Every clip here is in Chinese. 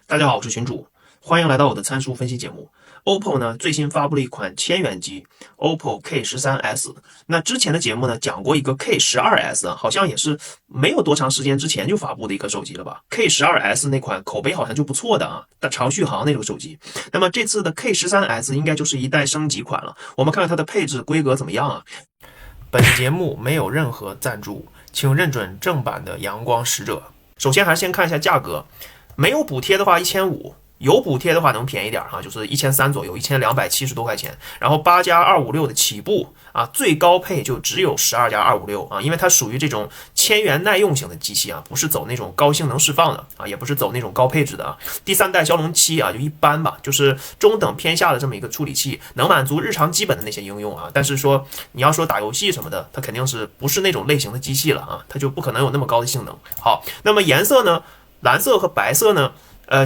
大家好，我是群主，欢迎来到我的参数分析节目。OPPO 呢最新发布了一款千元机 OPPO K13S。那之前的节目呢讲过一个 K12S，好像也是没有多长时间之前就发布的一个手机了吧。K12S 那款口碑好像就不错的啊，长续航那种手机。那么这次的 K13S 应该就是一代升级款了。我们看看它的配置规格怎么样啊？本节目没有任何赞助，请认准正版的阳光使者。首先还是先看一下价格。没有补贴的话1500，有补贴的话能便宜点哈，就是1300左右，1270多块钱。然后8+256的起步啊，最高配就只有12+256啊，因为它属于这种千元耐用型的机器啊，不是走那种高性能释放的啊，也不是走那种高配置的啊。第三代骁龙7啊，就一般吧，就是中等偏下的这么一个处理器，能满足日常基本的那些应用啊。但是说你要说打游戏什么的，它肯定是不是那种类型的机器了啊，它就不可能有那么高的性能。好，那么颜色呢？蓝色和白色呢，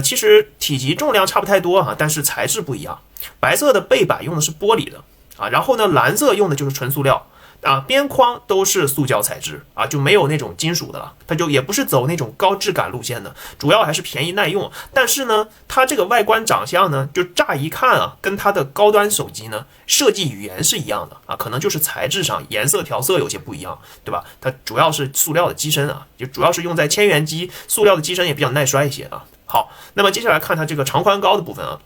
其实体积重量差不太多啊，但是材质不一样。白色的背板用的是玻璃的啊，然后呢，蓝色用的就是纯塑料啊，边框都是塑胶材质啊，就没有那种金属的了。它就也不是走那种高质感路线的，主要还是便宜耐用。但是呢，它这个外观长相呢，就乍一看啊，跟它的高端手机呢设计语言是一样的啊，可能就是材质上颜色调色有些不一样，对吧？它主要是塑料的机身啊，就主要是用在千元机，塑料的机身也比较耐摔一些啊。好，那么接下来看它这个长宽高的部分啊，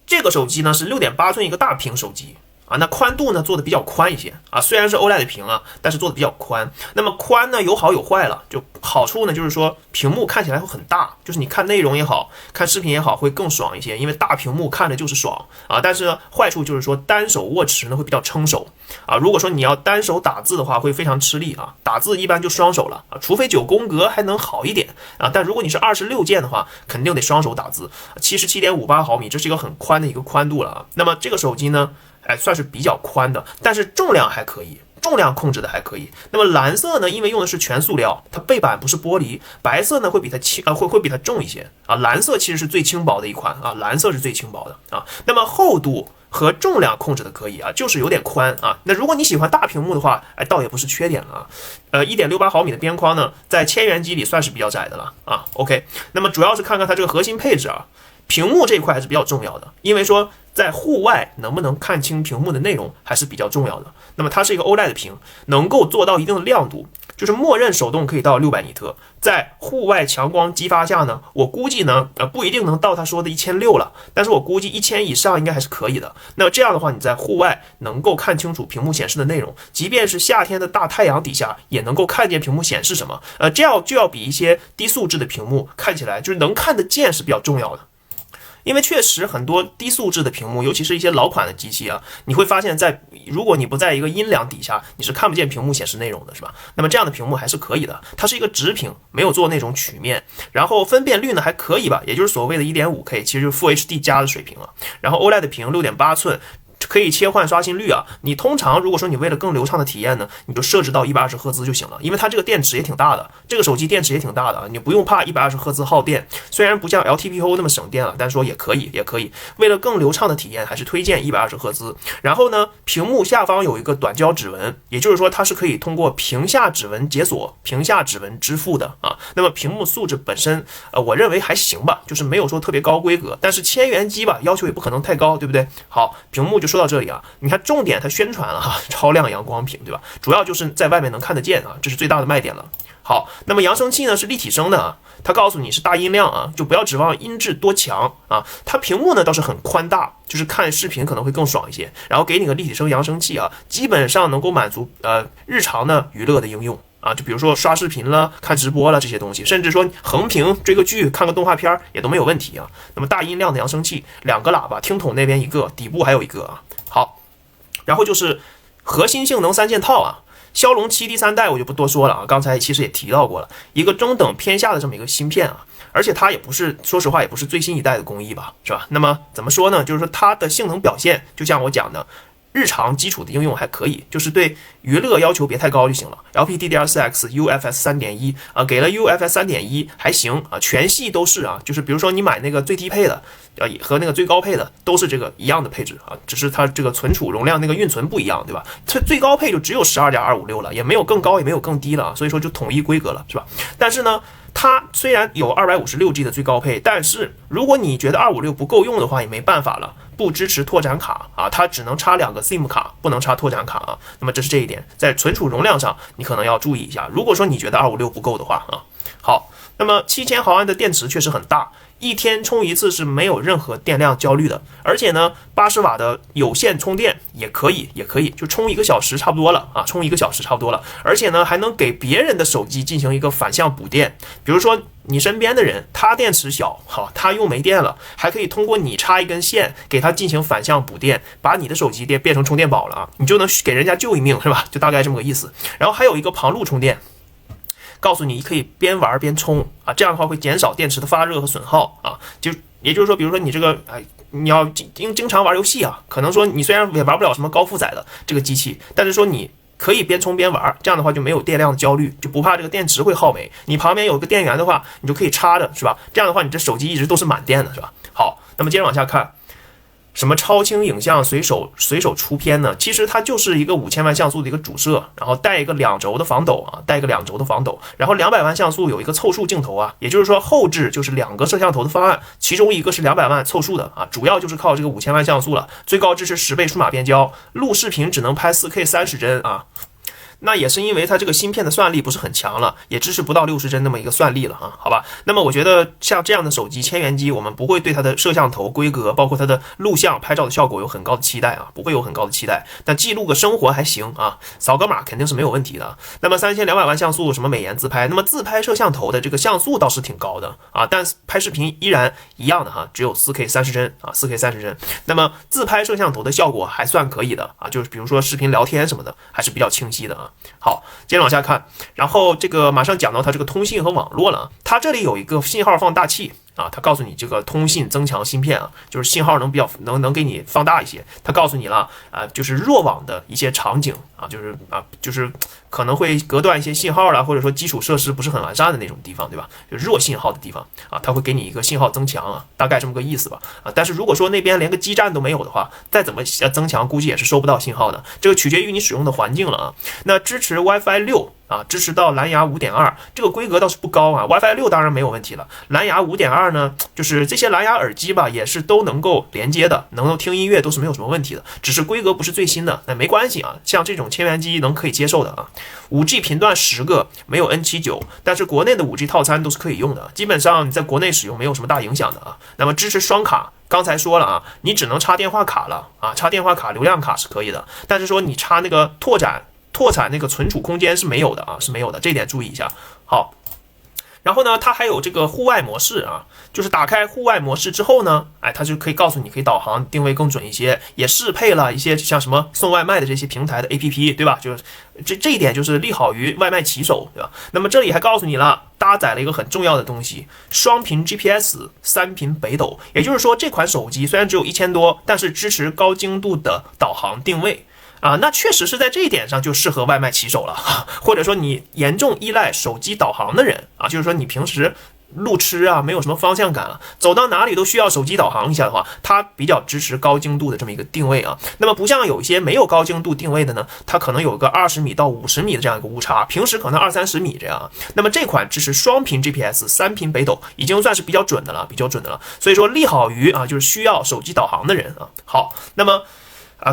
这个手机呢是6.8寸一个大屏手机。啊，那宽度呢做的比较宽一些啊，虽然是 OLED 屏啊，但是做的比较宽。那么宽呢有好有坏了，就好处呢就是说屏幕看起来会很大，就是你看内容也好看视频也好会更爽一些，因为大屏幕看着就是爽啊。但是呢坏处就是说单手握持呢会比较撑手啊，如果说你要单手打字的话会非常吃力啊，打字一般就双手了啊，除非9宫格还能好一点啊，但如果你是26键的话，肯定得双手打字。77.58毫米，这是一个很宽的一个宽度了啊。那么这个手机呢？算是比较宽的，但是重量还可以，重量控制的还可以。那么蓝色呢，因为用的是全塑料，它背板不是玻璃，白色呢会比它轻会比它重一些啊。蓝色其实是最轻薄的一款啊，蓝色是最轻薄的啊。那么厚度和重量控制的可以啊，就是有点宽啊。那如果你喜欢大屏幕的话，倒也不是缺点了啊。1.68毫米的边框呢，在千元机里算是比较窄的了啊。OK， 那么主要是看看它这个核心配置啊，屏幕这一块还是比较重要的，因为说在户外能不能看清屏幕的内容还是比较重要的。那么它是一个 OLED 屏，能够做到一定的亮度，就是默认手动可以到600尼特，在户外强光激发下呢，我估计呢不一定能到他说的1600了，但是我估计1000以上应该还是可以的。那么这样的话，你在户外能够看清楚屏幕显示的内容，即便是夏天的大太阳底下也能够看见屏幕显示什么。这样就要比一些低素质的屏幕看起来就是能看得见是比较重要的。因为确实很多低素质的屏幕，尤其是一些老款的机器啊，你会发现如果你不在一个阴凉底下，你是看不见屏幕显示内容的，是吧？那么这样的屏幕还是可以的，它是一个直屏，没有做那种曲面，然后分辨率呢还可以吧，也就是所谓的 1.5K， 其实就是 Full HD 加的水平了。然后 OLED 屏6.8寸。可以切换刷新率啊，你通常如果说你为了更流畅的体验呢，你就设置到120赫兹就行了，因为它这个电池也挺大的，这个手机电池也挺大的啊，你不用怕120赫兹耗电，虽然不像 LTPO 那么省电了，但是说也可以，为了更流畅的体验，还是推荐120赫兹。然后呢，屏幕下方有一个短焦指纹，也就是说它是可以通过屏下指纹解锁、屏下指纹支付的啊。那么屏幕素质本身，我认为还行吧，就是没有说特别高规格，但是千元机吧，要求也不可能太高，对不对？好，屏幕就说到这里啊，你看重点它宣传了哈，超亮阳光屏，对吧？主要就是在外面能看得见啊，这是最大的卖点了。好，那么扬声器呢是立体声的啊，它告诉你是大音量啊，就不要指望音质多强啊。它屏幕呢倒是很宽大，就是看视频可能会更爽一些，然后给你个立体声扬声器啊，基本上能够满足日常的娱乐的应用。啊，就比如说刷视频了、看直播了这些东西，甚至说横屏追个剧、看个动画片也都没有问题啊。那么大音量的扬声器，2个喇叭，听筒那边一个，底部还有一个啊。好，然后就是核心性能3件套啊。骁龙7第3代我就不多说了啊，刚才其实也提到过了，一个中等偏下的这么一个芯片啊，而且它也不是，说实话也不是最新一代的工艺吧，是吧？那么怎么说呢？就是说它的性能表现，就像我讲的。日常基础的应用还可以，就是对娱乐要求别太高就行了。LPDDR4X UFS 3.1啊，给了 UFS 3.1还行啊，全系都是啊，就是比如说你买那个最低配的和那个最高配的都是这个一样的配置啊，只是它这个存储容量那个运存不一样，对吧？它最高配就只有12+256了，也没有更高也没有更低了啊，所以说就统一规格了，是吧？但是呢，它虽然有256G 的最高配，但是如果你觉得256不够用的话，也没办法了，不支持拓展卡啊，它只能插2个 SIM 卡，不能插拓展卡啊。那么这是这一点，在存储容量上你可能要注意一下。如果说你觉得256不够的话啊，好，那么7000毫安的电池确实很大。一天充一次是没有任何电量焦虑的，而且呢，80瓦的有线充电也可以，就充1个小时差不多了啊，充1个小时差不多了。而且呢，还能给别人的手机进行一个反向补电，比如说你身边的人，他电池小，好，他又没电了，还可以通过你插一根线给他进行反向补电，把你的手机变成充电宝了啊，你就能给人家救一命，是吧？就大概这么个意思。然后还有一个旁路充电。告诉你可以边玩边充啊，这样的话会减少电池的发热和损耗啊。也就是说，比如说你这个你要经常玩游戏啊，可能说你虽然也玩不了什么高负载的这个机器，但是说你可以边充边玩，这样的话就没有电量的焦虑，就不怕这个电池会耗没。你旁边有个电源的话，你就可以插着，是吧？这样的话你这手机一直都是满电的，是吧？好，那么接着往下看。什么超清影像随手出片呢？其实它就是一个5000万像素的一个主摄，然后带一个2轴的防抖啊，然后200万像素有一个凑数镜头啊，也就是说后置就是2个摄像头的方案，其中一个是200万凑数的啊，主要就是靠这个5000万像素了，最高支持10倍数码变焦，录视频只能拍4K 30帧啊。那也是因为它这个芯片的算力不是很强了，也支持不到60帧那么一个算力了啊，好吧？那么我觉得像这样的手机千元机，我们不会对它的摄像头规格，包括它的录像拍照的效果有很高的期待啊，不会有很高的期待。但记录个生活还行啊，扫个码肯定是没有问题的。那么3200万像素什么美颜自拍，那么自拍摄像头的这个像素倒是挺高的啊，但拍视频依然一样的哈，只有4K 30帧啊，4K 30帧。那么自拍摄像头的效果还算可以的啊，就是比如说视频聊天什么的，还是比较清晰的啊。好，接着往下看，然后这个马上讲到它这个通信和网络了，它这里有一个信号放大器啊，它告诉你这个通信增强芯片啊，就是信号能给你放大一些，它告诉你了啊，就是弱网的一些场景啊，就是可能会隔断一些信号啦，或者说基础设施不是很完善的那种地方，对吧？就弱信号的地方啊，它会给你一个信号增强啊，大概这么个意思吧啊。但是如果说那边连个基站都没有的话，再怎么增强，估计也是收不到信号的，这个取决于你使用的环境了啊。那支持 WiFi 6。啊，支持到蓝牙 5.2， 这个规格倒是不高啊。WiFi 6当然没有问题了，蓝牙 5.2 呢，就是这些蓝牙耳机吧，也是都能够连接的，能够听音乐都是没有什么问题的，只是规格不是最新的，那没关系啊。像这种千元机可以接受的啊。5G 频段10个，没有 N79，但是国内的5G 套餐都是可以用的，基本上你在国内使用没有什么大影响的啊。那么支持双卡。刚才说了啊，你只能插电话卡了啊，插电话卡、流量卡是可以的，但是说你插那个拓展那个存储空间是没有的啊，是没有的，这点注意一下。好，然后呢，它还有这个户外模式啊，就是打开户外模式之后呢，它就可以告诉你可以导航定位更准一些，也适配了一些像什么送外卖的这些平台的 APP， 对吧？就是这一点就是利好于外卖骑手，对吧？那么这里还告诉你了，搭载了一个很重要的东西，双频 GPS 3频北斗，也就是说这款手机虽然只有1000多，但是支持高精度的导航定位。啊，那确实是在这一点上就适合外卖骑手了，或者说你严重依赖手机导航的人啊，就是说你平时路痴啊，没有什么方向感了，走到哪里都需要手机导航一下的话，它比较支持高精度的这么一个定位啊。那么不像有一些没有高精度定位的呢，它可能有个20米到50米的这样一个误差，平时可能20-30米这样。那么这款支持双频 GPS 3频北斗，已经算是比较准的了，所以说利好于啊，就是需要手机导航的人啊。好，那么。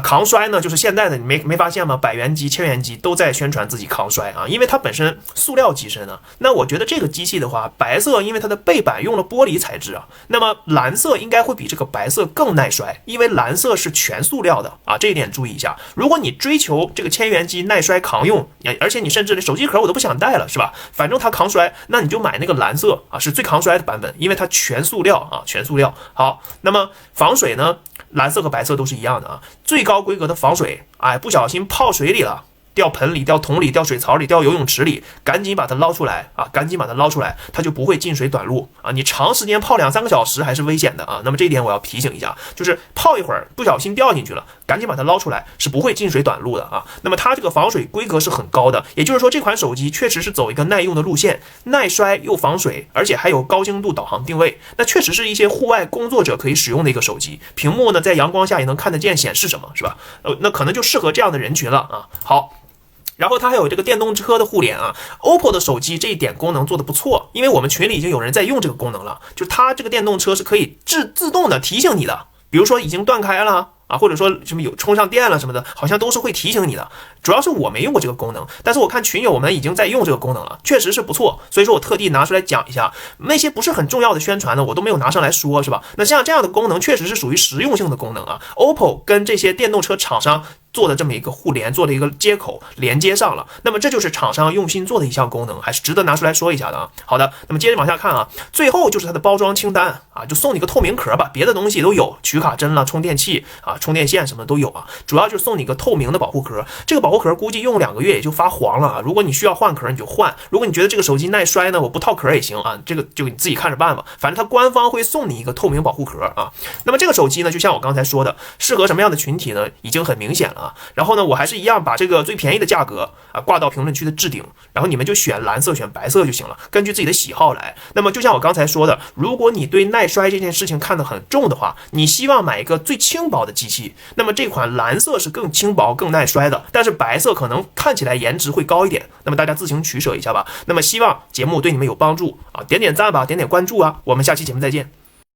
抗摔呢，就是现在的你没发现吗？百元机、千元机都在宣传自己抗摔啊，因为它本身塑料机身啊。那我觉得这个机器的话，白色因为它的背板用了玻璃材质啊，那么蓝色应该会比这个白色更耐摔，因为蓝色是全塑料的啊，这一点注意一下。如果你追求这个千元机耐摔抗用，而且你甚至手机壳我都不想带了，是吧？反正它抗摔，那你就买那个蓝色啊，是最抗摔的版本，因为它全塑料啊，全塑料。好，那么防水呢？蓝色和白色都是一样的啊，最高规格的防水，不小心泡水里了，掉盆里、掉桶里、掉水槽里、掉游泳池里，赶紧把它捞出来啊！它就不会进水短路啊！你长时间泡2-3个小时还是危险的啊！那么这一点我要提醒一下，就是泡一会儿不小心掉进去了，赶紧把它捞出来，是不会进水短路的啊！那么它这个防水规格是很高的，也就是说这款手机确实是走一个耐用的路线，耐摔又防水，而且还有高精度导航定位，那确实是一些户外工作者可以使用的一个手机，屏幕呢在阳光下也能看得见显示什么，是吧？那可能就适合这样的人群了啊！好。然后它还有这个电动车的互联啊 ，OPPO 的手机这一点功能做的不错，因为我们群里已经有人在用这个功能了，就是它这个电动车是可以自动的提醒你的，比如说已经断开了啊，或者说什么有充上电了什么的，好像都是会提醒你的。主要是我没用过这个功能，但是我看群友们已经在用这个功能了，确实是不错，所以说我特地拿出来讲一下。那些不是很重要的宣传呢，我都没有拿上来说，是吧？那像这样的功能确实是属于实用性的功能啊。OPPO 跟这些电动车厂商做的这么一个互联，做了一个接口连接上了，那么这就是厂商用心做的一项功能，还是值得拿出来说一下的啊。好的，那么接着往下看啊，最后就是它的包装清单啊，就送你个透明壳吧，别的东西都有，取卡针了、充电器啊、充电线什么都有啊，主要就是送你个透明的保护壳。这个保护壳估计用2个月也就发黄了啊，如果你需要换壳你就换，如果你觉得这个手机耐摔呢，我不套壳也行啊，这个就你自己看着办吧，反正它官方会送你一个透明保护壳啊。那么这个手机呢，就像我刚才说的，适合什么样的群体呢，已经很明显了啊。然后呢，我还是一样把这个最便宜的价格啊挂到评论区的置顶，然后你们就选蓝色选白色就行了，根据自己的喜好来。那么就像我刚才说的，如果你对耐摔这件事情看得很重的话，你希望买一个最轻薄的机器，那么这款蓝色是更轻薄更耐摔的，但是白色可能看起来颜值会高一点，那么大家自行取舍一下吧。那么希望节目对你们有帮助啊，点点赞吧，点点关注啊，我们下期节目再见。